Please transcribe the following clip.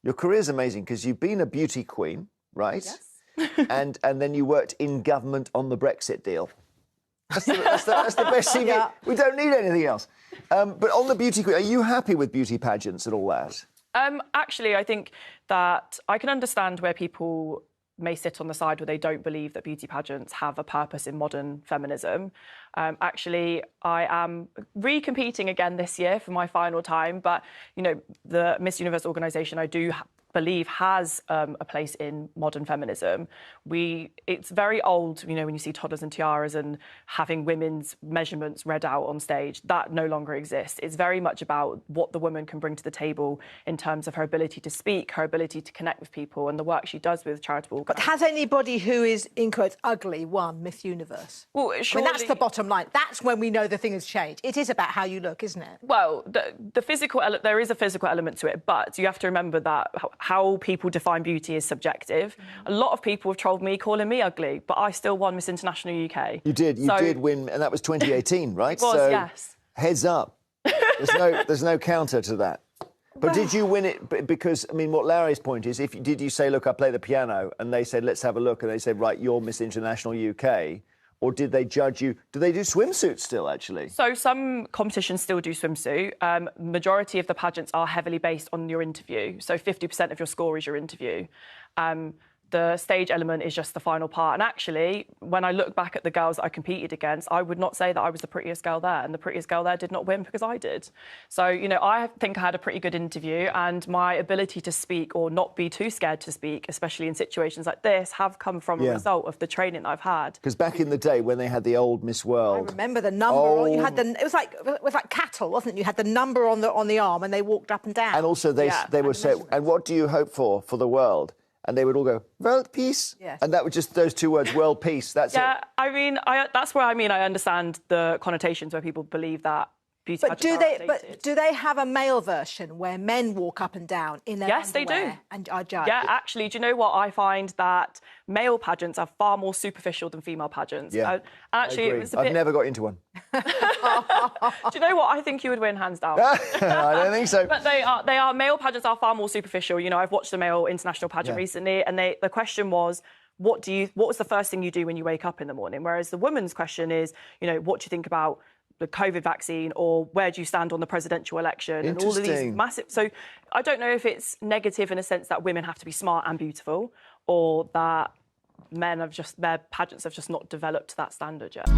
Your career's amazing because you've been a beauty queen, right? Yes. and then you worked in government on the Brexit deal. That's the best CV. Yeah. We don't need anything else. But on the beauty queen, are you happy with beauty pageants and all that? Actually, I think that I can understand where people may sit on the side where they don't believe that beauty pageants have a purpose in modern feminism. Actually, I am re-competing again this year for my final time, but, you know, the Miss Universe organisation I do believe has a place in modern feminism. It's very old, you know, when you see toddlers and tiaras and having women's measurements read out on stage. That no longer exists. It's very much about what the woman can bring to the table in terms of her ability to speak, her ability to connect with people, and the work she does with charitable. But has anybody who is, in quotes, ugly won Miss Universe? Well, surely... I mean, that's the bottom line. That's when we know the thing has changed. It is about how you look, isn't it? Well, the physical there is a physical element to it, but you have to remember that how people define beauty is subjective. A lot of people have trolled me, calling me ugly, but I still won Miss International UK. You did win, and that was 2018, right? It was, yes. Heads up. There's no counter to that. But did you win it because, I mean, what Larry's point is, did you say, look, I play the piano, and they said, let's have a look, and they said, right, you're Miss International UK, or did they judge you? Do they do swimsuits still, actually? So some competitions still do swimsuit. Majority of the pageants are heavily based on your interview. So 50% of your score is your interview. The stage element is just the final part. And actually, when I look back at the girls that I competed against, I would not say that I was the prettiest girl there. And the prettiest girl there did not win because I did. So, you know, I think I had a pretty good interview, and my ability to speak or not be too scared to speak, especially in situations like this, have come from a result of the training that I've had. Because back in the day when they had the old Miss World... I remember the number. You had it was like cattle, wasn't it? You had the number on the arm and they walked up and down. And also they would say, and what do you hope for the world? And they would all go, world peace. Yes. And that was just those two words, world peace. That's it. Yeah, I mean, that's where I understand the connotations where people believe that beauty pageants are outdated. But do they have a male version where men walk up and down in their Yes, they do. And are judged? Yeah, actually, do you know what? I find that male pageants are far more superficial than female pageants. Yeah, actually, it was a bit... I've never got into one. Do you know what? I think you would win, hands down. I don't think so. But male pageants are far more superficial. You know, I've watched the male international pageant recently, and the question was, what was the first thing you do when you wake up in the morning? Whereas the woman's question is, you know, what do you think about the COVID vaccine, or where do you stand on the presidential election, and all of these massive... So I don't know if it's negative in a sense that women have to be smart and beautiful, or that their pageants have just not developed to that standard yet.